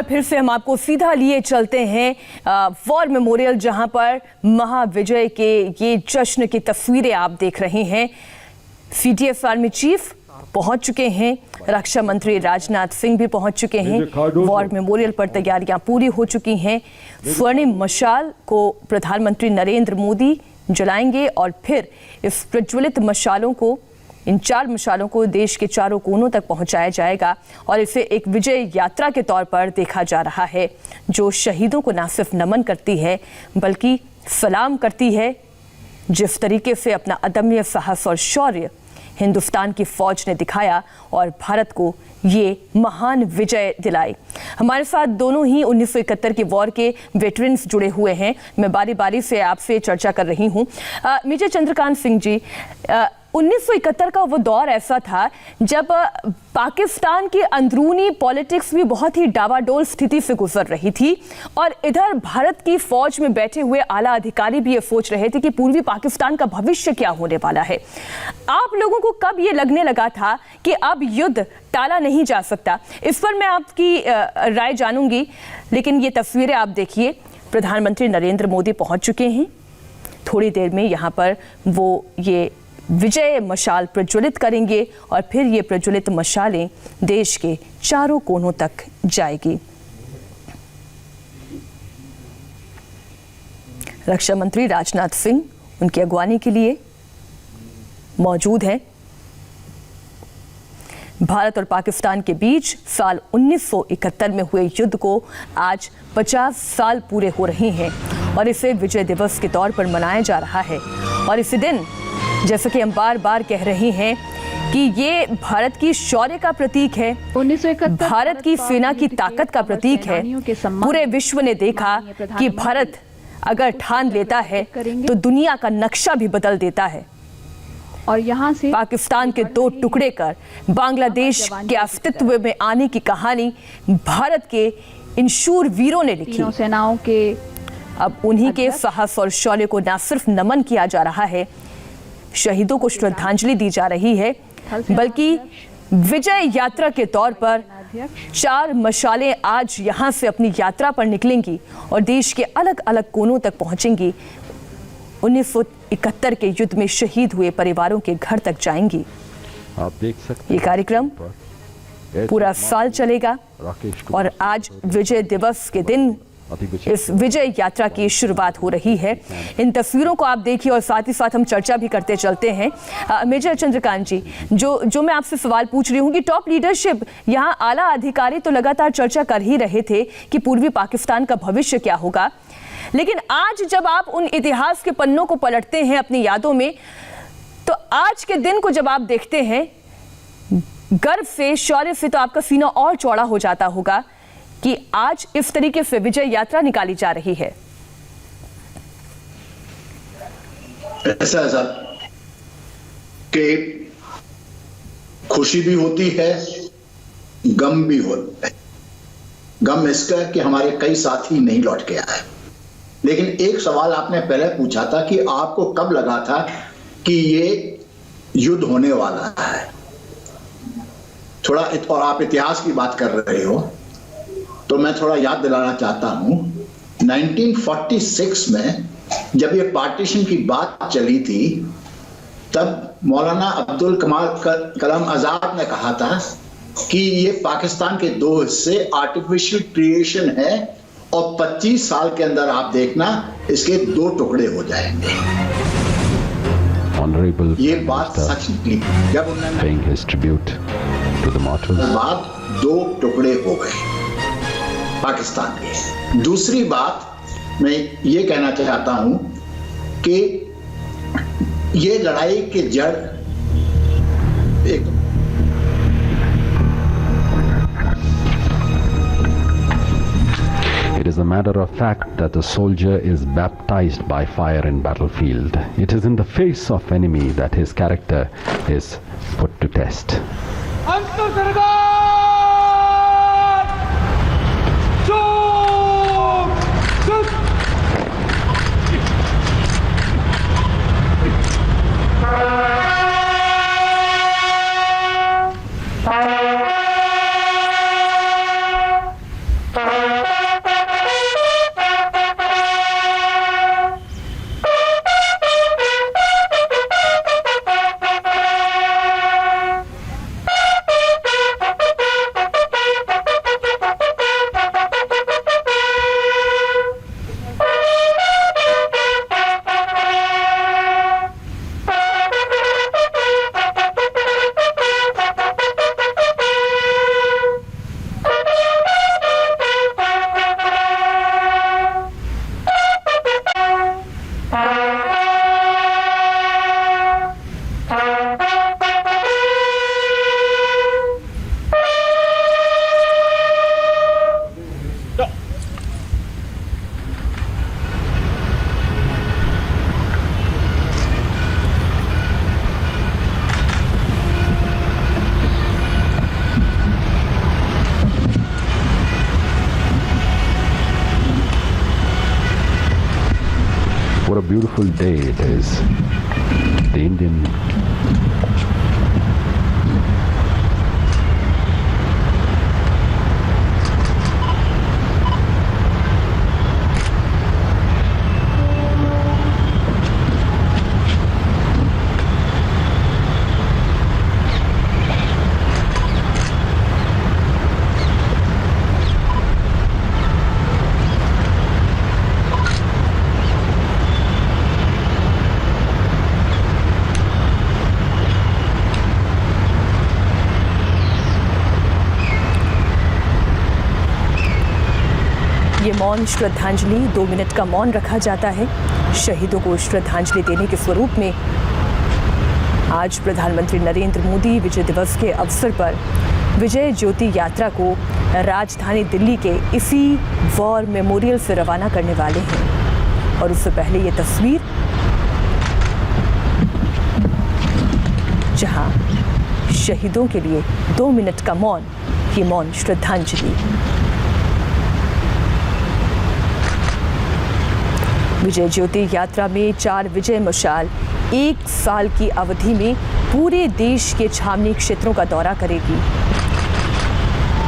बार फिर से हम आपको सीधा लिए चलते हैं वॉर मेमोरियल, जहां पर महाविजय के ये जश्न की तस्वीरें आप देख रहे हैं। सीडीएस आर्मी चीफ पहुंच चुके हैं, रक्षा मंत्री राजनाथ सिंह भी पहुंच चुके हैं। वॉर मेमोरियल पर तैयारियां पूरी हो चुकी हैं। स्वर्णिम मशाल को प्रधानमंत्री नरेंद्र मोदी जलाएंगे और फिर इस प्रज्वलित मशालों को, इन 4 मशालों को देश के चारों कोनों तक पहुंचाया जाएगा और इसे एक विजय यात्रा के तौर पर देखा जा रहा है, जो शहीदों को न सिर्फ नमन करती है बल्कि सलाम करती है। जिस तरीके से अपना अदम्य साहस और शौर्य हिंदुस्तान की फौज ने दिखाया और भारत को ये महान विजय दिलाई। हमारे साथ दोनों ही 1971 के वॉर के वेटरन्स जुड़े हुए हैं। मैं बारी बारी से आपसे चर्चा कर रही हूँ। मेजर चंद्रकांत सिंह जी, 1971 का वो दौर ऐसा था जब पाकिस्तान की अंदरूनी पॉलिटिक्स भी बहुत ही डावाडोल स्थिति से गुजर रही थी और इधर भारत की फौज में बैठे हुए आला अधिकारी भी ये सोच रहे थे कि पूर्वी पाकिस्तान का भविष्य क्या होने वाला है। आप लोगों को कब ये लगने लगा था कि अब युद्ध टाला नहीं जा सकता? इस पर मैं आपकी राय जानूंगी, लेकिन ये तस्वीरें आप देखिए। प्रधानमंत्री नरेंद्र मोदी पहुंच चुके हैं। थोड़ी देर में यहाँ पर वो ये विजय मशाल प्रज्वलित करेंगे और फिर ये प्रज्वलित मशालें देश के चारों कोनों तक जाएगी। रक्षा मंत्री राजनाथ सिंह उनकी अगवानी के लिए मौजूद हैं। भारत और पाकिस्तान के बीच साल 1971 में हुए युद्ध को आज 50 साल पूरे हो रहे हैं और इसे विजय दिवस के तौर पर मनाया जा रहा है। और इसी दिन, जैसा कि हम बार बार कह रहे हैं कि ये भारत की शौर्य का प्रतीक है, 1971 भारत की सेना की ताकत का प्रतीक है। पूरे विश्व ने देखा कि भारत अगर ठान लेता है तो दुनिया का नक्शा भी बदल देता है। और यहाँ से पाकिस्तान के 2 टुकड़े कर बांग्लादेश के अस्तित्व में आने की कहानी भारत के इन शूर वीरों ने लिखी। सेनाओं के अब उन्हीं के साहस और शौर्य को न सिर्फ नमन किया जा रहा है, शहीदों को श्रद्धांजलि दी जा रही है, बल्कि विजय यात्रा के तौर पर 4 मशालें आज यहां से अपनी यात्रा पर निकलेंगी और देश के अलग अलग कोनों तक पहुंचेंगी। 1971 के युद्ध में शहीद हुए परिवारों के घर तक जाएंगी। आप देख सकते ये कार्यक्रम पूरा साल चलेगा और आज विजय दिवस के दिन इस विजय यात्रा की शुरुआत हो रही है। इन तस्वीरों को आप देखिए और साथ ही साथ हम चर्चा भी करते चलते हैं। मेजर चंद्रकांत जी, जो मैं आपसे सवाल पूछ रही हूँ कि टॉप लीडरशिप, यहाँ आला अधिकारी तो लगातार चर्चा कर ही रहे थे कि पूर्वी पाकिस्तान का भविष्य क्या होगा, लेकिन आज जब आप उन इतिहास के पन्नों को पलटते हैं अपनी यादों में, तो आज के दिन को जब आप देखते हैं, गर्व से, शौर्य से तो आपका सीना और चौड़ा हो जाता होगा कि आज इस तरीके से विजय यात्रा निकाली जा रही है। ऐसा है सर कि खुशी भी होती है, गम भी होता है। गम इसका कि हमारे कई साथी नहीं लौट के आए, लेकिन एक सवाल आपने पहले पूछा था कि आपको कब लगा था कि ये युद्ध होने वाला है। थोड़ा, और आप इतिहास की बात कर रहे हो तो मैं थोड़ा याद दिलाना चाहता हूं। 1946 में जब ये पार्टीशन की बात चली थी, तब मौलाना अब्दुल कलाम आजाद ने कहा था कि ये पाकिस्तान के 2 हिस्से आर्टिफिशियल क्रिएशन है और 25 साल के अंदर आप देखना इसके 2 टुकड़े हो जाएंगे। ये बात सच निकली जब उन्होंने बाद 2 टुकड़े हो गए पाकिस्तान के। दूसरी बात मैं ये कहना चाहता हूं कि ये लड़ाई के जड़ एक It is a matter of fact that a soldier is baptized by fire in battlefield. It is in the face of enemy that his character is put to test. a beautiful day it is. The Indian ये मौन श्रद्धांजलि 2 minute का मौन रखा जाता है शहीदों को श्रद्धांजलि देने के स्वरूप में। आज प्रधानमंत्री नरेंद्र मोदी विजय दिवस के अवसर पर विजय ज्योति यात्रा को राजधानी दिल्ली के इसी वॉर मेमोरियल से रवाना करने वाले हैं। और उससे पहले ये तस्वीर जहां शहीदों के लिए 2 मिनट का मौन, ये मौन श्रद्धांजलि। विजय ज्योति यात्रा में 4 विजय मशाल 1 साल की अवधि में पूरे देश के छावनी क्षेत्रों का दौरा करेगी।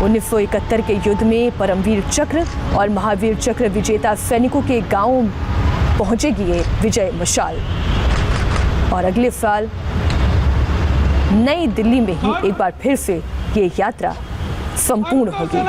1971 के युद्ध में परमवीर चक्र और महावीर चक्र विजेता सैनिकों के गांव पहुंचेगी ये विजय मशाल। और अगले साल नई दिल्ली में ही एक बार फिर से ये यात्रा संपूर्ण होगी।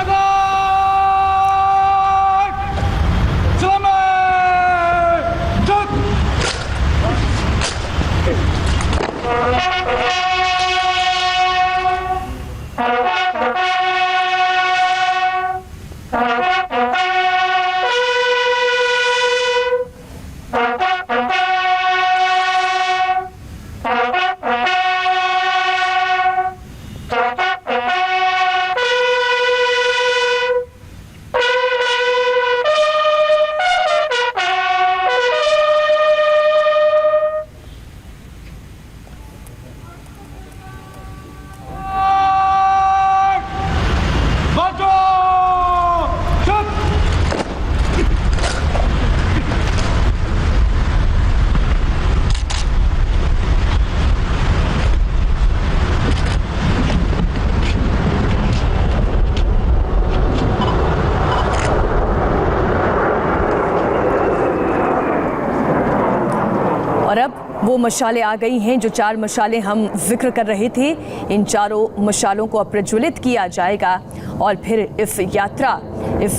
और अब वो मशालें आ गई हैं जो 4 मशालें हम जिक्र कर रहे थे। इन चारों मशालों को अब प्रज्वलित किया जाएगा और फिर इस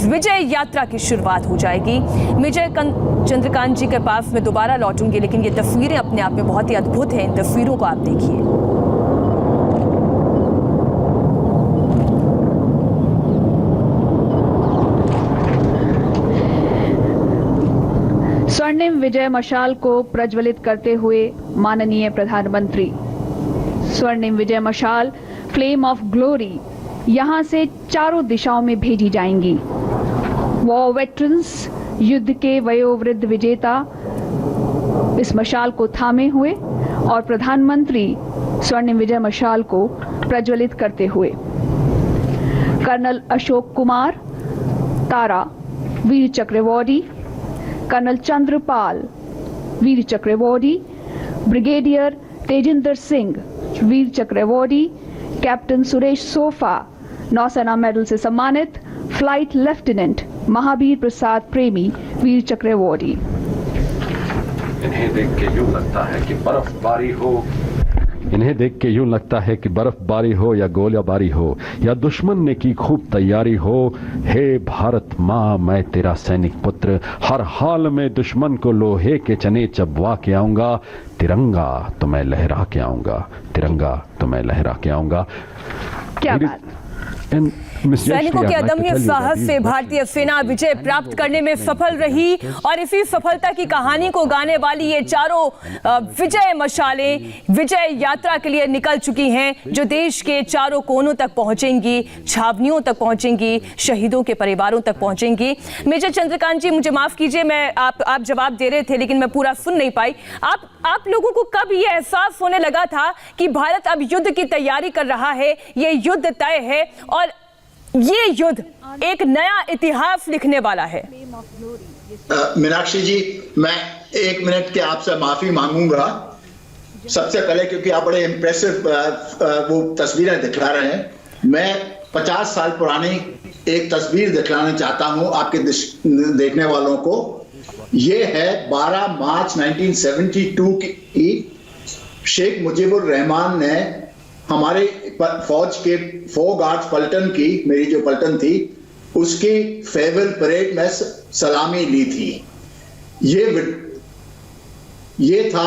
विजय यात्रा की शुरुआत हो जाएगी। विजय चंद्रकांत जी के पास में दोबारा लौटूंगी, लेकिन ये तस्वीरें अपने आप में बहुत ही अद्भुत हैं। इन तस्वीरों को आप देखिए। स्वर्णिम विजय मशाल को प्रज्वलित करते हुए माननीय प्रधानमंत्री, स्वर्णिम विजय मशाल फ्लेम ऑफ ग्लोरी यहां से चारों दिशाओं में भेजी जाएंगी। वॉर वेटरन्स, युद्ध के वयोवृद्ध विजेता इस मशाल को थामे हुए और प्रधानमंत्री स्वर्णिम विजय मशाल को प्रज्वलित करते हुए। कर्नल अशोक कुमार तारा वीर चक्र अवॉर्डी, कर्नल चंद्रपाल वीर चक्र अवॉर्डी, ब्रिगेडियर तेजिंदर सिंह वीर चक्र अवॉर्डी, कैप्टन सुरेश सोफा नौसेना मेडल से सम्मानित, फ्लाइट लेफ्टिनेंट महावीर प्रसाद प्रेमी वीर चक्र अवॉर्डी। इन्हें देख के यूं लगता है कि बर्फबारी हो, इन्हें देख के यूं लगता है कि बर्फबारी हो या गोलीबारी हो या दुश्मन ने की खूब तैयारी हो। हे भारत माँ, मैं तेरा सैनिक पुत्र, हर हाल में दुश्मन को लोहे के चने चबवा के आऊंगा। तिरंगा तो मैं लहरा के आऊंगा, तिरंगा तो मैं लहरा के आऊंगा। क्या बात। सैनिकों के अदम्य साहस से भारतीय सेना विजय प्राप्त करने में सफल रही और इसी सफलता की कहानी को गाने वाली ये चारों विजय मशालें विजय यात्रा के लिए निकल चुकी हैं, जो देश के चारों कोनों तक पहुंचेंगी, छावनियों तक पहुंचेंगी, शहीदों के परिवारों तक पहुंचेंगी। मेजर चंद्रकांत जी, मुझे माफ कीजिए, मैं आप जवाब दे रहे थे लेकिन मैं पूरा सुन नहीं पाई। आप लोगों को कब ये एहसास होने लगा था कि भारत अब युद्ध की तैयारी कर रहा है, ये युद्ध तय है और ये युद्ध एक नया इतिहास लिखने वाला है? मीनाक्षी जी, मैं 1 मिनट के आपसे माफी मांगूंगा सबसे पहले, क्योंकि आप बड़े इम्प्रेसिव वो तस्वीरें दिखला रहे हैं। मैं 50 साल पुरानी एक तस्वीर दिखलाना चाहता हूं आपके देखने वालों को। ये है 12 मार्च 1972 की। शेख मुजीबुर रहमान ने हमारे फौज के 4 गार्ड्स पलटन की, मेरी जो पलटन थी, उसकी फेयरवेल परेड में सलामी ली थी। ये था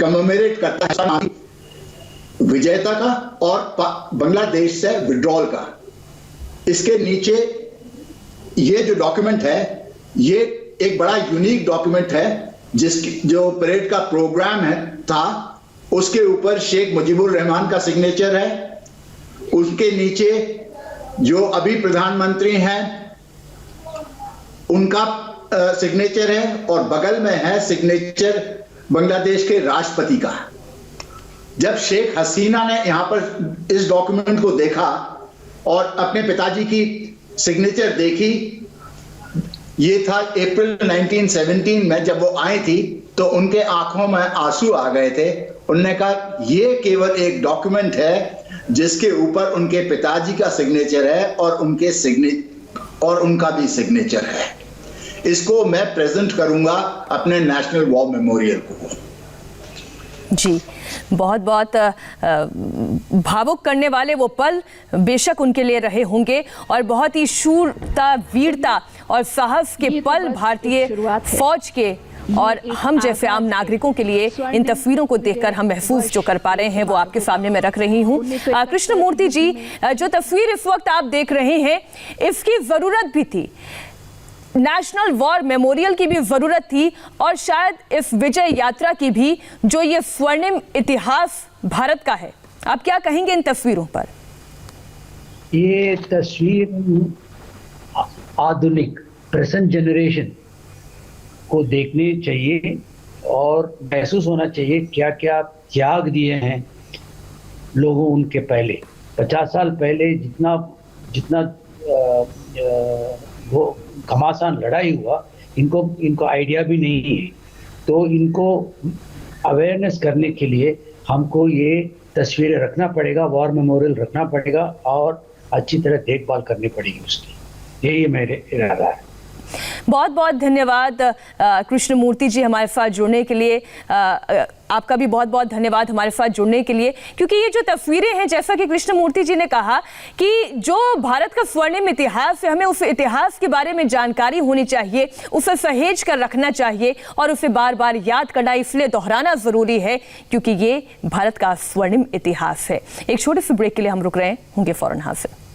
कमेमोरेट करता है विजेता का और बांग्लादेश से विड्रॉल का। इसके नीचे ये जो डॉक्यूमेंट है, ये एक बड़ा यूनिक डॉक्यूमेंट है, जिसकी जो परेड का प्रोग्राम था, उसके ऊपर शेख मुजीबुर रहमान का सिग्नेचर है। उसके नीचे जो अभी प्रधानमंत्री हैं उनका सिग्नेचर है, और बगल में है सिग्नेचर बांग्लादेश के राष्ट्रपति का। जब शेख हसीना ने यहां पर इस डॉक्यूमेंट को देखा और अपने पिताजी की सिग्नेचर देखी, ये था अप्रैल 1917 में जब वो आई थी, तो उनके आंखों में आंसू आ गए थे। उन्होंने कहा ये केवल एक डॉक्यूमेंट है जिसके ऊपर उनके पिताजी का सिग्नेचर है और उनका भी सिग्नेचर है। इसको मैं प्रेजेंट करूंगा अपने नेशनल वॉर मेमोरियल को। जी, बहुत बहुत भावुक करने वाले वो पल बेशक उनके लिए रहे होंगे, और बहुत ही शूरता, वीरता और साहस के पल भारतीय फौज के और हम जैसे आम नागरिकों के लिए इन तस्वीरों को देखकर हम महसूस जो कर पा रहे हैं वो आपके सामने मैं रख रही हूँ। कृष्णमूर्ति जी, जो तस्वीर इस वक्त आप देख रहे हैं, इसकी जरूरत भी थी, नेशनल वॉर मेमोरियल की भी जरूरत थी, और शायद इस विजय यात्रा की भी, जो ये स्वर्णिम इतिहास भारत का है। आप क्या कहेंगे इन तस्वीरों पर? ये तस्वीर आधुनिक प्रेजेंट जनरेशन को देखनी चाहिए और महसूस होना चाहिए क्या क्या त्याग दिए हैं लोगों उनके पहले। 50 साल पहले जितना वो घमासान लड़ाई हुआ, इनको आइडिया भी नहीं है। तो इनको अवेयरनेस करने के लिए हमको ये तस्वीरें रखना पड़ेगा, वॉर मेमोरियल रखना पड़ेगा, और अच्छी तरह देखभाल करनी पड़ेगी उसकी। यही मेरे इरादा है। बहुत बहुत धन्यवाद कृष्णमूर्ति जी हमारे साथ जुड़ने के लिए। आपका भी बहुत बहुत धन्यवाद हमारे साथ जुड़ने के लिए, क्योंकि ये जो तस्वीरें हैं, जैसा कि कृष्णमूर्ति जी ने कहा कि जो भारत का स्वर्णिम इतिहास है, हमें उस इतिहास के बारे में जानकारी होनी चाहिए, उसे सहेज कर रखना चाहिए और उसे बार बार याद करना इसलिए दोहराना जरूरी है क्योंकि ये भारत का स्वर्णिम इतिहास है। एक छोटे से ब्रेक के लिए हम रुक रहे हैं, होंगे फौरन हाजिर।